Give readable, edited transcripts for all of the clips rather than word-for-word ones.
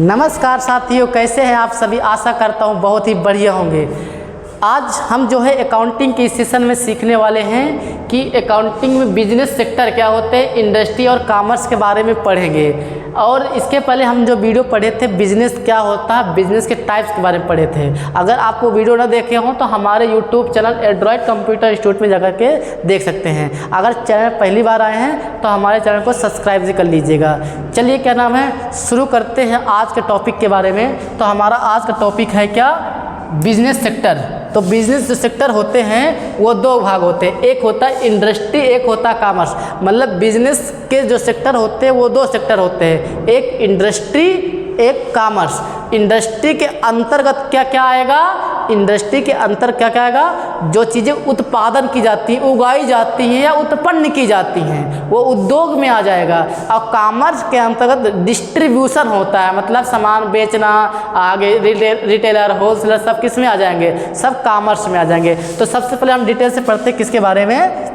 नमस्कार साथियों, कैसे हैं आप सभी। आशा करता हूं बहुत ही बढ़िया होंगे। आज हम जो है अकाउंटिंग के इस सेशन में सीखने वाले हैं कि अकाउंटिंग में बिजनेस सेक्टर क्या होते हैं, इंडस्ट्री और कॉमर्स के बारे में पढ़ेंगे। और इसके पहले हम जो वीडियो पढ़े थे बिजनेस क्या होता है, बिजनेस के टाइप्स के बारे में पढ़े थे। अगर आपको वीडियो ना देखे हों तो हमारे YouTube channel Android computer institute में जाकर के देख सकते हैं। अगर चैनल पहली बार आए हैं तो हमारे चैनल को सब्सक्राइब भी कर लीजिएगा। चलिए क्या नाम है, शुरू करते हैं आज के टॉपिक के बारे में। तो हमारा आज का टॉपिक है क्या, बिजनेस सेक्टर। तो बिजनेस जो सेक्टर होते हैं वो दो भाग होते हैं, एक होता है इंडस्ट्री, एक होता है कॉमर्स। मतलब बिजनेस के जो सेक्टर होते हैं वो दो सेक्टर होते हैं, एक इंडस्ट्री, एक कॉमर्स। इंडस्ट्री के अंतर्गत क्या क्या आएगा, इंडस्ट्री के अंतर क्या क्या आएगा, जो चीज़ें उत्पादन की जाती हैं, उगाई जाती हैं या उत्पन्न की जाती हैं वो उद्योग में आ जाएगा। और कॉमर्स के अंतर्गत डिस्ट्रीब्यूशन होता है, मतलब सामान बेचना, आगे रिटेलर, होलसेलर, सब किस में आ जाएंगे, सब कॉमर्स में आ जाएंगे। तो सबसे पहले हम डिटेल से पढ़ते हैं किसके बारे में,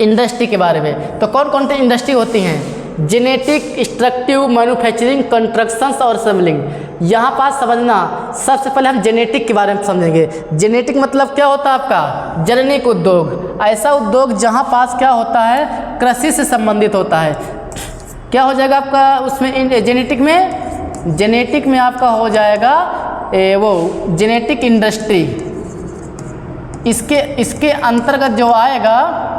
इंडस्ट्री के बारे में। तो कौन कौन सी इंडस्ट्री होती हैं, जेनेटिक, एक्सट्रैक्टिव, मैन्युफैक्चरिंग, कंस्ट्रक्शंस और असेंबलिंग। यहाँ पास समझना, सबसे पहले हम जेनेटिक के बारे में समझेंगे। जेनेटिक मतलब क्या होता है आपका, जननिक उद्योग। ऐसा उद्योग जहाँ पास क्या होता है, कृषि से संबंधित होता है। क्या हो जाएगा आपका उसमें जेनेटिक में, जेनेटिक में आपका हो जाएगा वो जेनेटिक इंडस्ट्री। इसके अंतर्गत जो आएगा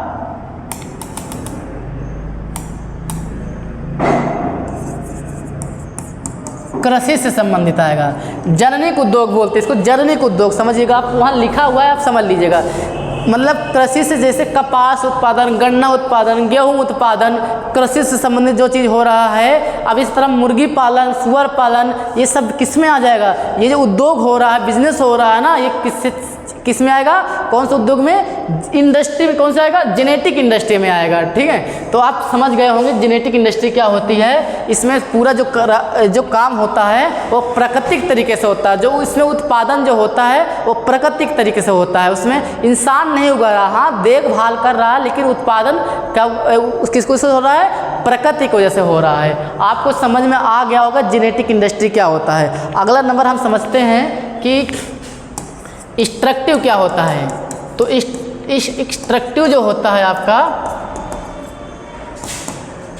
कृषि से संबंधित आएगा। जननिक उद्योग बोलते हैं इसको, जननिक उद्योग समझिएगा आप, वहाँ लिखा हुआ है आप समझ लीजिएगा। मतलब कृषि से जैसे कपास उत्पादन, गन्ना उत्पादन, गेहूं उत्पादन, कृषि से संबंधित जो चीज़ हो रहा है। अब इस तरह मुर्गी पालन, सुअर पालन, ये सब किस में आ जाएगा, ये जो उद्योग हो रहा है, बिजनेस हो रहा है ना, ये किस में आएगा, कौन से उद्योग में, इंडस्ट्री में। कौन सा आएगा, जेनेटिक इंडस्ट्री में आएगा। ठीक है, तो आप समझ गए होंगे जेनेटिक इंडस्ट्री क्या होती है। इसमें पूरा जो काम होता है वो प्राकृतिक तरीके से होता है, जो इसमें उत्पादन जो होता है वो प्राकृतिक तरीके से होता है। उसमें इंसान नहीं उगा रहा, हाँ देखभाल कर रहा है, लेकिन उत्पादन किसको से हो रहा है, प्रकृति की वजह से हो रहा है। आपको समझ में आ गया होगा जेनेटिक इंडस्ट्री क्या होता है। अगला नंबर हम समझते हैं कि एक्सट्रैक्टिव क्या होता है। तो एक्सट्रैक्टिव जो होता है आपका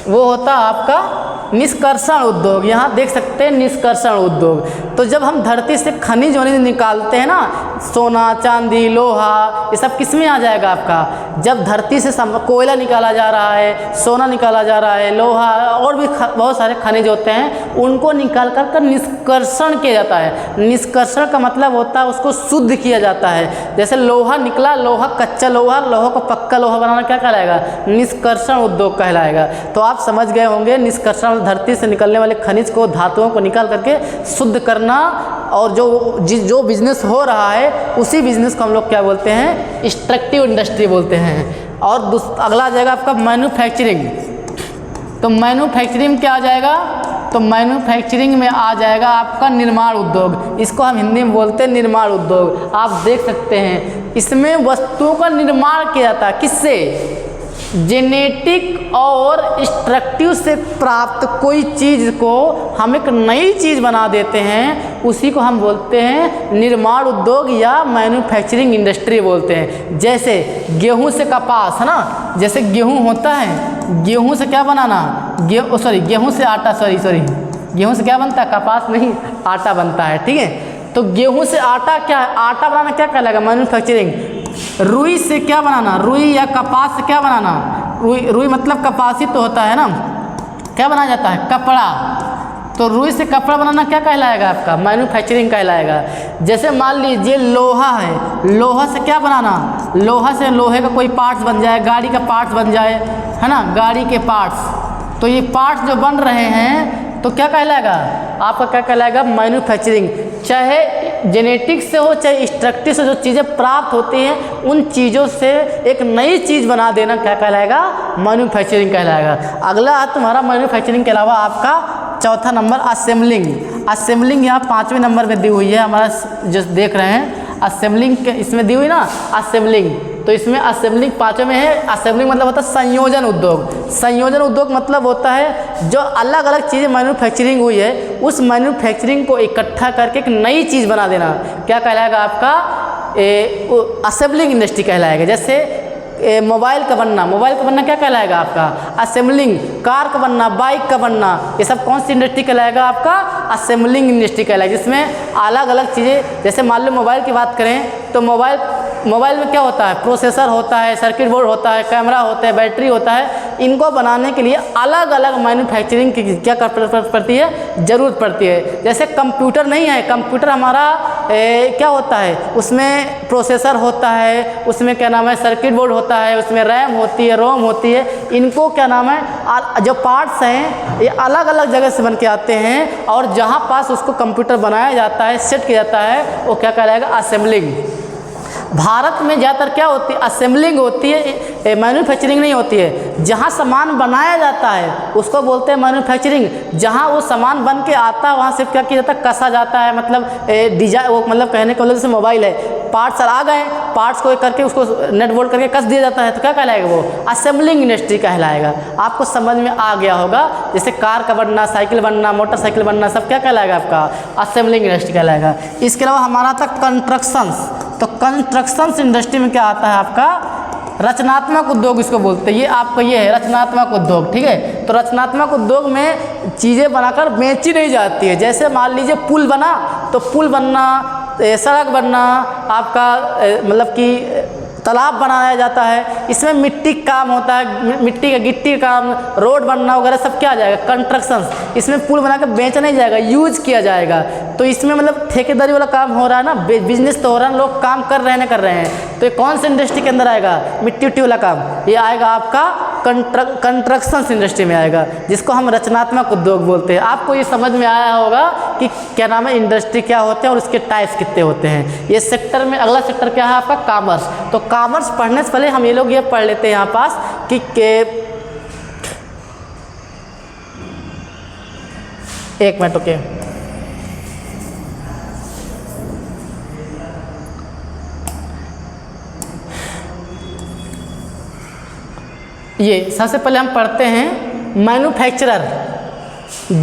वो होता है आपका निष्कर्षण उद्योग। यहाँ देख सकते हैं निष्कर्षण उद्योग। तो जब हम धरती से खनिज वनिज निकालते हैं ना, सोना, चांदी, लोहा, ये सब किस में आ जाएगा आपका, जब धरती से कोयला निकाला जा रहा है, सोना निकाला जा रहा है, लोहा और भी बहुत सारे खनिज होते हैं, उनको निकाल कर निष्कर्षण किया जाता है। निष्कर्षण का मतलब होता है उसको शुद्ध किया जाता है। जैसे लोहा निकला, लोहा कच्चा लोहा, लोहा को पक्का लोहा बनाना क्या कहलाएगा, निष्कर्षण उद्योग कहलाएगा। तो आप समझ गए होंगे निष्कर्षण धरती से निकलने वाले खनिज को, धातुओं को निकाल करके शुद्ध करना, और जो बिजनेस हो रहा है उसी बिजनेस को हम लोग क्या बोलते हैं, एक्सट्रैक्टिव इंडस्ट्री बोलते हैं। और अगला आ जाएगा आपका मैन्युफैक्चरिंग। तो मैन्युफैक्चरिंग क्या आ जाएगा, तो मैन्युफैक्चरिंग में आ जाएगा आपका निर्माण उद्योग। इसको हम हिंदी में बोलते हैं निर्माण उद्योग। आप देख सकते हैं इसमें वस्तुओं का निर्माण किया जाता है, किससे, जेनेटिक और एक्सट्रैक्टिव से प्राप्त कोई चीज़ को हम एक नई चीज़ बना देते हैं, उसी को हम बोलते हैं निर्माण उद्योग या मैन्युफैक्चरिंग इंडस्ट्री बोलते हैं। जैसे गेहूं से कपास है ना, जैसे गेहूं होता है, गेहूं से क्या बनाना, गेहूं से आटा, गेहूं से क्या बनता है, कपास नहीं, आटा बनता है। ठीक है, तो गेहूं से आटा क्या है, आटा बनाना क्या कहलाएगा, मैन्युफैक्चरिंग। रुई से क्या बनाना, रुई या कपास से क्या बनाना, रुई मतलब कपास ही तो होता है ना, क्या बनाया जाता है, कपड़ा। तो रुई से कपड़ा बनाना क्या कहलाएगा आपका, मैन्युफैक्चरिंग कहलाएगा। जैसे मान लीजिए लोहा है, लोहा से क्या बनाना, लोहा से लोहे का कोई पार्ट्स बन जाए, गाड़ी का पार्ट्स बन जाए, है ना, गाड़ी के पार्ट्स। तो ये पार्ट्स जो बन रहे हैं तो क्या कहलाएगा आपका, क्या कहलाएगा, मैन्युफैक्चरिंग। चाहे जेनेटिक से हो चाहे एक्सट्रैक्टिव से जो चीज़ें प्राप्त होती हैं उन चीज़ों से एक नई चीज़ बना देना क्या कहलाएगा, मैन्युफैक्चरिंग कहलाएगा। अगला तुम्हारा मैन्युफैक्चरिंग के अलावा आपका चौथा नंबर असेंबलिंग। असेंबलिंग यहाँ 5वें नंबर में दी हुई है, हमारा जो देख रहे हैं असेंबलिंग के इसमें दी हुई ना, असेंबलिंग तो इसमें असेंबलिंग पाँचवें में है। असेंबलिंग मतलब होता है संयोजन उद्योग। संयोजन उद्योग मतलब होता है जो अलग अलग चीज़ें मैन्युफैक्चरिंग हुई है उस मैन्युफैक्चरिंग को इकट्ठा करके एक नई चीज़ बना देना, क्या कहलाएगा आपका असेंबलिंग इंडस्ट्री कहलाएगा। जैसे मोबाइल का बनना क्या कहलाएगा आपका असेंबलिंग। कार का बनना, बाइक का बनना, ये सब कौन सी इंडस्ट्री कहलाएगा आपका असेंबलिंग इंडस्ट्री कहलाएगा, जिसमें अलग अलग चीज़ें, जैसे मान लो मोबाइल की बात करें तो मोबाइल में क्या होता है, प्रोसेसर होता है, सर्किट बोर्ड होता है, कैमरा होता है, बैटरी होता है। इनको बनाने के लिए अलग अलग मैन्युफैक्चरिंग की क्या पड़ती है, ज़रूरत पड़ती है। जैसे कंप्यूटर नहीं है, कंप्यूटर हमारा क्या होता है, उसमें प्रोसेसर होता है, उसमें क्या नाम है सर्किट बोर्ड होता है, उसमें रैम होती है, रोम होती है। इनको क्या नाम है जो पार्ट्स हैं ये अलग अलग जगह से बन के आते हैं और जहाँ पास उसको कंप्यूटर बनाया जाता है, सेट किया जाता है, वो क्या कहलाएगा असेंबलिंग। भारत में ज़्यादातर क्या होती है असेंबलिंग होती है, मैन्युफैक्चरिंग नहीं होती है। जहाँ सामान बनाया जाता है उसको बोलते हैं मैन्युफैक्चरिंग। जहाँ वो सामान बन के आता है वहाँ से क्या किया जाता है, कसा जाता है, मतलब डिजाइन, वो मतलब कहने को जैसे मोबाइल है, पार्ट्स आ गए, पार्ट्स को करके उसको नट बोल्ट करके कस दिया जाता है, तो क्या कहलाएगा वो असेंबलिंग इंडस्ट्री कहलाएगा। आपको समझ में आ गया होगा। जैसे कार का बनना, साइकिल बनना, मोटरसाइकिल बनना, सब क्या कहलाएगा आपका असेंबलिंग इंडस्ट्री कहलाएगा। इसके अलावा हमारा था कंस्ट्रक्शंस। तो कंस्ट्रक्शंस इंडस्ट्री में क्या आता है आपका रचनात्मक उद्योग, इसको बोलते हैं। ये आपका ये है रचनात्मक उद्योग, ठीक है। तो रचनात्मक उद्योग में चीज़ें बनाकर बेची नहीं जाती है। जैसे मान लीजिए पुल बना, तो पुल बनना, सड़क बनना, आपका मतलब कि तालाब बनाया जाता है, इसमें मिट्टी का काम होता है, मिट्टी का गिट्टी का काम, रोड बनना वगैरह सब क्या आ जाएगा कंस्ट्रक्शंस। इसमें पुल बनाकर बेचा नहीं जाएगा, यूज किया जाएगा। तो इसमें मतलब ठेकेदारी वाला काम हो रहा है ना, बिजनेस तो हो रहा है, लोग काम कर रहे हैं ना कर रहे हैं। तो ये कौन सी इंडस्ट्री के अंदर आएगा, मिट्टी उट्टी वाला काम, ये आएगा आपका कंस्ट्रक्शंस इंडस्ट्री में आएगा, जिसको हम रचनात्मक उद्योग बोलते हैं। आपको ये समझ में आया होगा कि क्या नाम है इंडस्ट्री क्या होते हैं और उसके टाइप्स कितने होते हैं। ये सेक्टर में अगला सेक्टर क्या है आपका कॉमर्स। तो कॉमर्स पढ़ने से पहले हम ये लोग ये पढ़ लेते हैं यहाँ पास कि एक मिनट ओके। ये सबसे पहले हम पढ़ते हैं मैन्युफैक्चरर।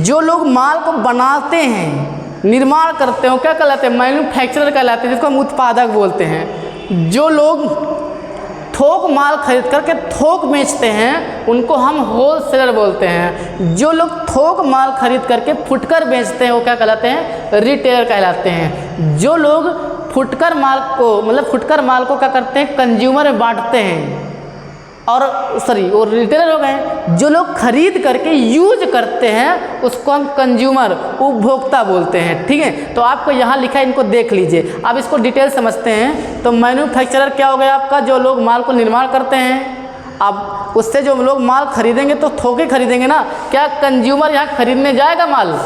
जो लोग माल को बनाते हैं, निर्माण करते हैं, क्या कहलाते हैं मैन्युफैक्चरर कहलाते हैं, जिसको हम उत्पादक बोलते हैं। जो लोग थोक माल खरीद करके थोक बेचते हैं उनको हम होलसेलर बोलते हैं। जो लोग थोक माल खरीद करके फुटकर बेचते हैं वो क्या कहलाते हैं रिटेलर कहलाते हैं। जो लोग फुटकर माल को मतलब फुटकर माल को क्या करते हैं कंज्यूमर में बांटते हैं और वो रिटेलर हो गए। जो लोग खरीद करके यूज करते हैं उसको हम कंज्यूमर उपभोक्ता बोलते हैं, ठीक है। तो आपको यहाँ लिखा है, इनको देख लीजिए। अब इसको डिटेल समझते हैं। तो मैन्युफैक्चरर क्या हो गया आपका, जो लोग माल को निर्माण करते हैं। अब उससे जो लोग माल खरीदेंगे तो थोके खरीदेंगे ना, क्या कंज्यूमर यहाँ खरीदने जाएगा माल।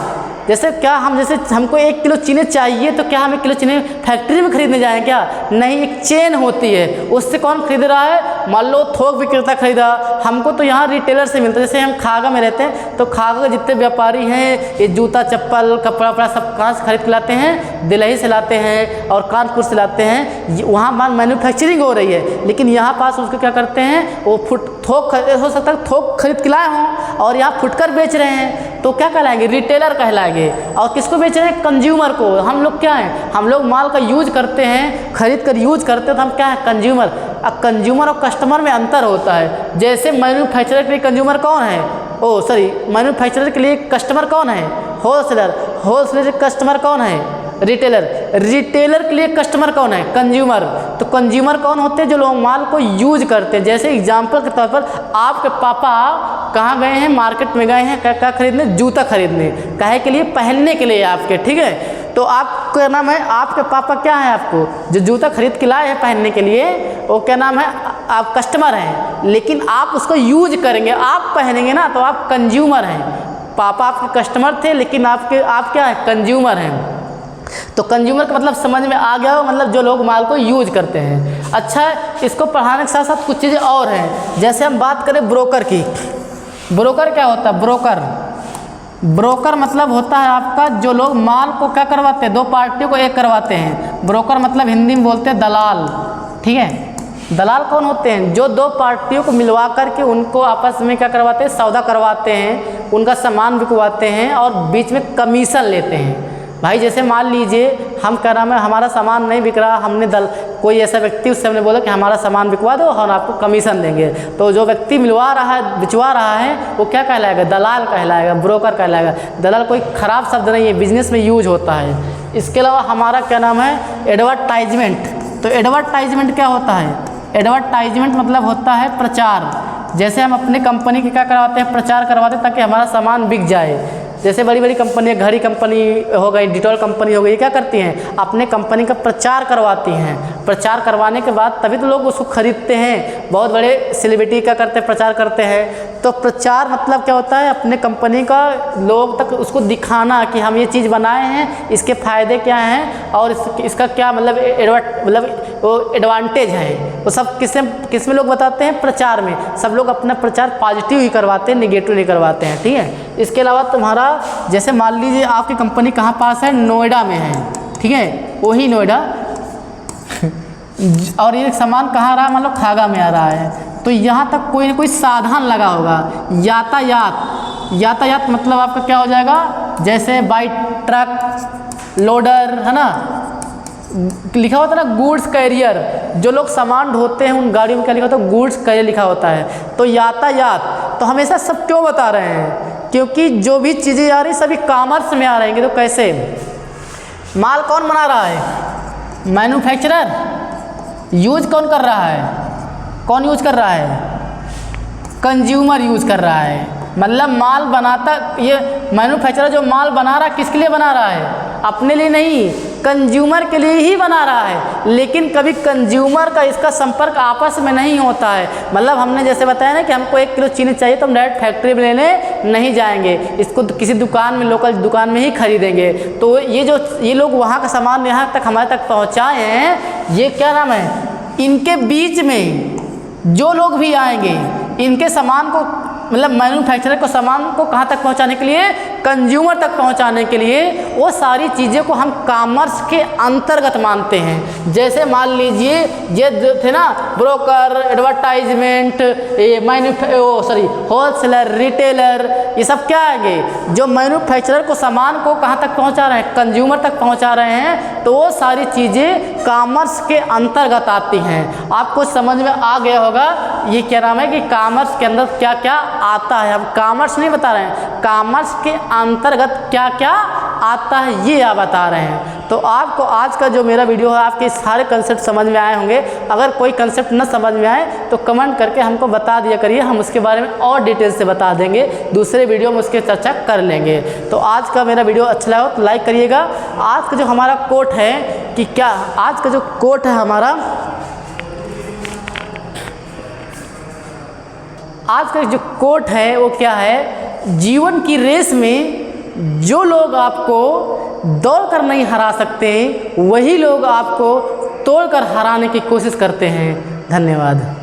जैसे क्या जैसे हमको 1 किलो चीनी चाहिए तो क्या हम 1 किलो चीनी फैक्ट्री में खरीदने जाएँ क्या, नहीं। एक चेन होती है, उससे कौन खरीद रहा है, मान लो थोक विक्रेता खरीदा। हमको तो यहाँ रिटेलर से मिलता है। जैसे हम खागा में रहते हैं तो खागा के जितने व्यापारी हैं, ये जूता चप्पल कपड़ा वपड़ा सब कहाँ से खरीद के लाते हैं, दिल्ली से लाते हैं और कानपुर से लाते हैं। वहाँ माल मैन्युफैक्चरिंग हो रही है, लेकिन यहाँ पास उसको क्या करते हैं, वो थोक हो सकता है थोक खरीद के लाए हों और यहाँ फुटकर बेच रहे हैं, तो क्या कहलाएंगे रिटेलर कहलाएंगे। और किसको बेच रहे हैं, कंज्यूमर को। हम लोग क्या हैं, हम लोग माल का यूज करते हैं, खरीद कर यूज करते हैं, तो हम क्या है कंज्यूमर। अब कंज्यूमर और कस्टमर में अंतर होता है। जैसे मैन्युफैक्चरर के लिए कंज्यूमर कौन है, मैन्युफैक्चरर के लिए कस्टमर कौन है, होलसेलर। होलसेलर के कस्टमर कौन है, रिटेलर। रिटेलर के लिए कस्टमर कौन है, कंज्यूमर। तो कंज्यूमर कौन होते हैं, जो लोग माल को यूज करते हैं। जैसे एग्जांपल के तौर पर आपके पापा कहाँ गए हैं, मार्केट में गए हैं, क्या खरीदने, जूता खरीदने, काहे के लिए, पहनने के लिए आपके, ठीक है। तो आपका नाम है, आपके पापा क्या है, आपको जो जूता खरीद के लाए हैं पहनने के लिए, वो क्या नाम है, आप कस्टमर हैं। लेकिन आप उसको यूज करेंगे, आप पहनेंगे ना, तो आप कंज्यूमर हैं। पापा आपके कस्टमर थे, लेकिन आप क्या है, कंज्यूमर हैं। तो कंज्यूमर का मतलब समझ में आ गया हो, मतलब जो लोग माल को यूज करते हैं। अच्छा, इसको पढ़ाने के साथ साथ कुछ चीज़ें और हैं। जैसे हम बात करें ब्रोकर की। ब्रोकर क्या होता है, ब्रोकर मतलब होता है आपका जो लोग माल को क्या करवाते हैं, दो पार्टियों को एक करवाते हैं। ब्रोकर मतलब हिंदी में बोलते हैं दलाल, ठीक है। दलाल कौन होते हैं? जो दो पार्टियों को मिलवा करके उनको आपस में क्या करवाते हैं, सौदा करवाते हैं, उनका सामान बिकवाते हैं और बीच में कमीशन लेते हैं। भाई जैसे मान लीजिए हम क्या नाम है, हमारा सामान नहीं बिक रहा, हमने कोई ऐसा व्यक्ति उससे हमने बोला कि हमारा सामान बिकवा दो और आपको कमीशन देंगे, तो जो व्यक्ति मिलवा रहा है, बिचवा रहा है, वो क्या कहलाएगा? दलाल कहलाएगा, ब्रोकर कहलाएगा। दलाल कोई ख़राब शब्द नहीं है, बिजनेस में यूज होता है। इसके अलावा हमारा क्या नाम है, एडवर्टाइजमेंट। तो एडवर्टाइजमेंट क्या होता है? एडवर्टाइजमेंट मतलब होता है प्रचार। जैसे हम अपने कंपनी के क्या करवाते हैं, प्रचार करवाते हैं ताकि हमारा सामान बिक जाए। जैसे बड़ी बड़ी कंपनी, घड़ी कंपनी हो गई, डिटॉल कंपनी हो गई, क्या करती हैं? अपने कंपनी का प्रचार करवाती हैं। प्रचार करवाने के बाद तभी तो लोग उसको खरीदते हैं। बहुत बड़े सेलिब्रिटी क्या करते हैं, प्रचार करते हैं। तो प्रचार मतलब क्या होता है? अपने कंपनी का लोग तक उसको दिखाना कि हम ये चीज़ बनाए हैं, इसके फ़ायदे क्या हैं और इसका क्या मतलब एडवांटेज है, वो सब किस में लोग बताते हैं? प्रचार में। सब लोग अपना प्रचार पॉजिटिव ही करवाते हैं, नेगेटिव नहीं करवाते हैं, ठीक है। इसके अलावा तुम्हारा जैसे मान लीजिए आपकी कंपनी कहाँ पास है, नोएडा में है, ठीक है, वही नोएडा और ये सामान कहाँ आ रहा है, मान लो खागा में आ रहा है, तो यहाँ तक कोई ना कोई साधन लगा होगा। यातायात मतलब आपका क्या हो जाएगा? जैसे बाई ट्रक, लोडर, है ना, लिखा होता है ना गुड्स कैरियर, जो लोग सामान ढोते हैं उन गाड़ियों में क्या लिखा होता है? गुड्स कैरियर लिखा होता है। तो यातायात तो हमेशा सब क्यों बता रहे हैं? क्योंकि जो भी चीज़ें आ रही सभी कॉमर्स में आ रहेंगे। तो कैसे? माल कौन बना रहा है? मैन्युफैक्चरर। यूज कौन कर रहा है? कौन यूज कर रहा है? कंज्यूमर यूज कर रहा है। मतलब माल बनाता, ये मैन्युफैक्चरर जो माल बना रहा है किसके लिए बना रहा है? अपने लिए नहीं, कंज्यूमर के लिए ही बना रहा है। लेकिन कभी कंज्यूमर का इसका संपर्क आपस में नहीं होता है। मतलब हमने जैसे बताया ना कि हमको 1 किलो चीनी चाहिए तो हम डायरेक्ट फैक्ट्री में लेने नहीं जाएंगे, इसको किसी दुकान में, लोकल दुकान में ही खरीदेंगे। तो ये लोग वहाँ का सामान यहाँ तक हमारे तक पहुँचाए हैं, ये क्या नाम है, इनके बीच में जो लोग भी आएंगे इनके सामान को, मतलब मैन्युफैक्चरर को सामान को कहाँ तक पहुँचाने के लिए? कंज्यूमर तक पहुँचाने के लिए वो सारी चीज़ें को हम कॉमर्स के अंतर्गत मानते हैं। जैसे मान लीजिए ये जो थे ना, ब्रोकर, एडवर्टाइजमेंट, होलसेलर, रिटेलर, ये सब क्या आएंगे? जो मैन्युफैक्चरर को सामान को कहाँ तक पहुँचा रहे हैं? कंज्यूमर तक पहुँचा रहे हैं। तो वो सारी चीज़ें कॉमर्स के अंतर्गत आती हैं। आपको समझ में आ गया होगा ये क्या नाम है कि कॉमर्स के अंदर क्या क्या आता है। हम कॉमर्स नहीं बता रहे हैं, कॉमर्स के अंतर्गत क्या क्या आता है ये आप बता रहे हैं। तो आपको आज का जो मेरा वीडियो है, आपके सारे कंसेप्ट समझ में आए होंगे। अगर कोई कंसेप्ट न समझ में आए तो कमेंट करके हमको बता दिया करिए, हम उसके बारे में और डिटेल से बता देंगे, दूसरे वीडियो में उसकी चर्चा कर लेंगे। तो आज का मेरा वीडियो अच्छा लगा तो लाइक करिएगा। आज का जो हमारा कोट है कि क्या, आज का जो कोट है हमारा, आज का जो कोट है वो क्या है? जीवन की रेस में जो लोग आपको दौड़ कर नहीं हरा सकते, वही लोग आपको तोड़ कर हराने की कोशिश करते हैं। धन्यवाद।